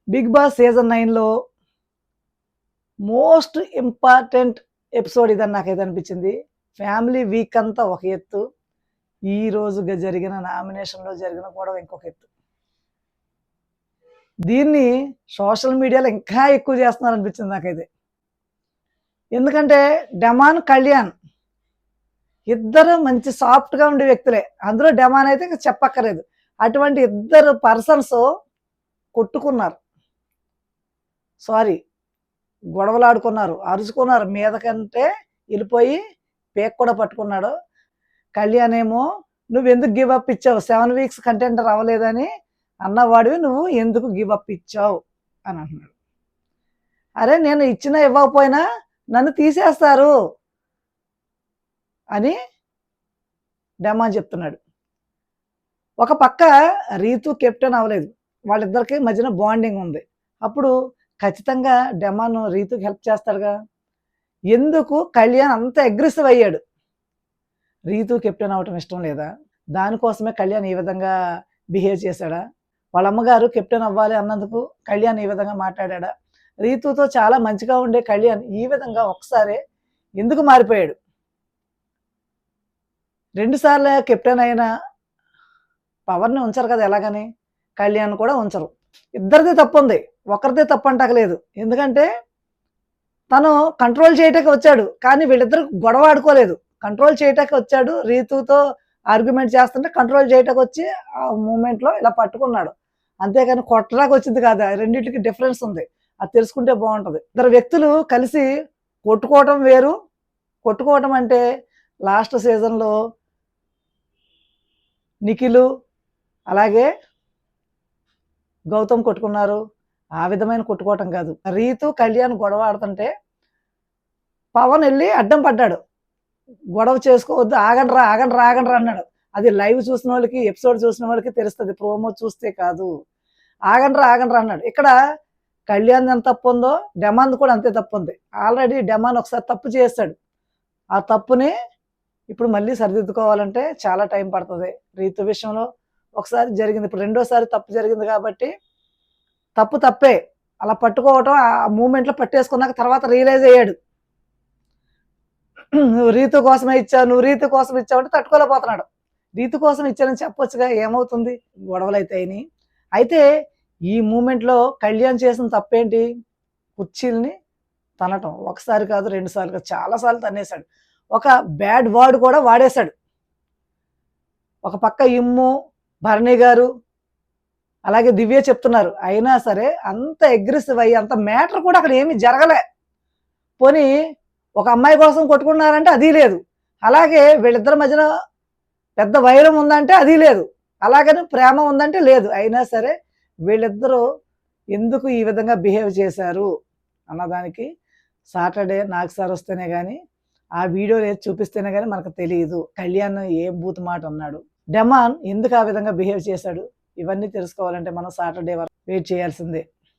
Big Boss season 9లో most important episode ఇదని నాకైతే అనిపించింది. ఫ్యామిలీ వీక్ అంతా ఒక ఎత్తు, ఈ రోజుగా జరిగిన నామినేషన్లో జరిగిన గొడవ ఇంకొక ఎత్తు. దీన్ని సోషల్ మీడియాలో ఇంకా ఎక్కువ చేస్తున్నారు అనిపించింది నాకైతే. ఎందుకంటే డెమాన్ కళ్యాణ్ ఇద్దరు మంచి సాఫ్ట్గా ఉండే వ్యక్తులే. అందులో డెమాన్ అయితే ఇంకా చెప్పక్కర్లేదు. అటువంటి ఇద్దరు పర్సన్స్ కొట్టుకున్నారు, సారీ గొడవలాడుకున్నారు, అరుచుకున్నారు. మీద కంటే వెళ్ళిపోయి పేక్ కూడా పట్టుకున్నాడు. కళ్యాణ్ ఏమో నువ్వు ఎందుకు గివ్ అప్ ఇచ్చావు, 7 వీక్స్ కంటెండర్ అవ్వలేదని అన్నవాడివి, నువ్వు ఎందుకు గివ్ అప్ ఇచ్చావు అని అంటున్నాడు. అరే నేను ఇచ్చినా ఇవ్వకపోయినా నన్ను తీసేస్తారు అని డెమాన్ చెప్తున్నాడు. ఒక పక్క రీతు కెప్టెన్ అవ్వలేదు, వాళ్ళిద్దరికి మధ్యన బాండింగ్ ఉంది. అప్పుడు ఖచ్చితంగా డెమాన్ రీతుకి హెల్ప్ చేస్తాడుగా. ఎందుకు కళ్యాణ్ అంత అగ్రెసివ్ అయ్యాడు? రీతు కెప్టెన్ అవ్వటం ఇష్టం లేదా? దానికోసమే కళ్యాణ్ ఈ విధంగా బిహేవ్ చేశాడా? వాళ్ళ అమ్మగారు కెప్టెన్ అవ్వాలి అన్నందుకు కళ్యాణ్ ఈ విధంగా మాట్లాడా? రీతుతో చాలా మంచిగా ఉండే కళ్యాణ్ ఈ విధంగా ఒకసారి ఎందుకు మారిపోయాడు? 2 సార్లు కెప్టెన్ అయిన పవర్ని ఉంచరు కదా ఎలాగని, కళ్యాణ్ కూడా ఉంచరు. ఇద్దరిది తప్పు ఉంది, ఒకరిదే తప్పు అంటలేదు. ఎందుకంటే తను కంట్రోల్ చేయటానికి వచ్చాడు, కానీ వీళ్ళిద్దరు గొడవ ఆడుకోలేదు. కంట్రోల్ చేయటానికి వచ్చాడు, రీతుతో ఆర్గ్యుమెంట్ చేస్తుంటే కంట్రోల్ చేయటానికి వచ్చి ఆ మూమెంట్లో ఇలా పట్టుకున్నాడు. అంతేగాని కొట్టడానికి వచ్చింది కాదు. రెండింటికి డిఫరెన్స్ ఉంది, అది తెలుసుకుంటే బాగుంటుంది. ఇద్దరు వ్యక్తులు కలిసి కొట్టుకోవటం వేరు. కొట్టుకోవటం అంటే లాస్ట్ సీజన్లో నిఖిలు అలాగే గౌతమ్ కొట్టుకున్నారు, ఆ విధమైన కొట్టుకోవటం కాదు. రీతు కళ్యాణ్ గొడవ ఆడుతుంటే పవన్ వెళ్ళి అడ్డం పడ్డాడు, గొడవ చేసుకోవద్దు, ఆగండ్రా ఆగండ్రా ఆగండ్రా అన్నాడు. అది లైవ్ చూసిన వాళ్ళకి, ఎపిసోడ్ చూసిన వాళ్ళకి తెలుస్తుంది, ప్రోమో చూస్తే కాదు. ఆగండ్రా ఆగండ్రా అన్నాడు. ఇక్కడ కళ్యాణ్ ఎంత తప్పు ఉందో డెమాన్ కూడా అంతే తప్పు ఉంది. ఆల్రెడీ డెమాన్ ఒకసారి తప్పు చేస్తాడు, ఆ తప్పుని ఇప్పుడు మళ్ళీ సరిదిద్దుకోవాలంటే చాలా టైం పడుతుంది. రీతు విషయంలో ఒకసారి జరిగింది, ఇప్పుడు రెండోసారి తప్పు జరిగింది కాబట్టి తప్పు తప్పే. అలా పట్టుకోవటం ఆ మూమెంట్లో పట్టేసుకున్నాక తర్వాత రియలైజ్ అయ్యాడు, నువ్వు రీతు కోసమే ఇచ్చావు, నువ్వు రీతు కోసం ఇచ్చావు అంటే తట్టుకోలేకపోతున్నాడు. రీతు కోసం ఇచ్చానని చెప్పొచ్చుగా, ఏమవుతుంది? గొడవలు అయితే అయినాయి. అయితే ఈ మూమెంట్లో కళ్యాణ్ చేసిన తప్పేంటి? కుర్చీల్ని తనటం. ఒకసారి కాదు, 2 సార్లు కాదు, చాలాసార్లు తన్నేశాడు. ఒక బ్యాడ్ వర్డ్ కూడా వాడేశాడు. ఒక పక్క ఇమ్ము, భరణి గారు అలాగే దివ్య చెప్తున్నారు, అయినా సరే అంత అగ్రెసివ్ అయ్యి అంత మ్యాటర్ కూడా అక్కడ ఏమీ జరగలే. పోనీ ఒక అమ్మాయి కోసం కొట్టుకున్నారంటే అది లేదు, అలాగే వీళ్ళిద్దరి మధ్యన పెద్ద వైరం ఉందంటే అది లేదు, అలాగని ప్రేమ ఉందంటే లేదు. అయినా సరే వీళ్ళిద్దరూ ఎందుకు ఈ విధంగా బిహేవ్ చేశారు అన్నదానికి సాటర్డే నాగ్ సార్ వస్తేనే కానీ, ఆ వీడియో చూపిస్తేనే కానీ మనకు తెలియదు కళ్యాణ్ ఏం బూత్ మాట అన్నాడు, డెమాన్ ఎందుకు ఆ విధంగా బిహేవ్ చేశాడు. ఇవన్నీ తెలుసుకోవాలంటే మనం సాటర్డే వరకు వెయిట్ చేయాల్సిందే.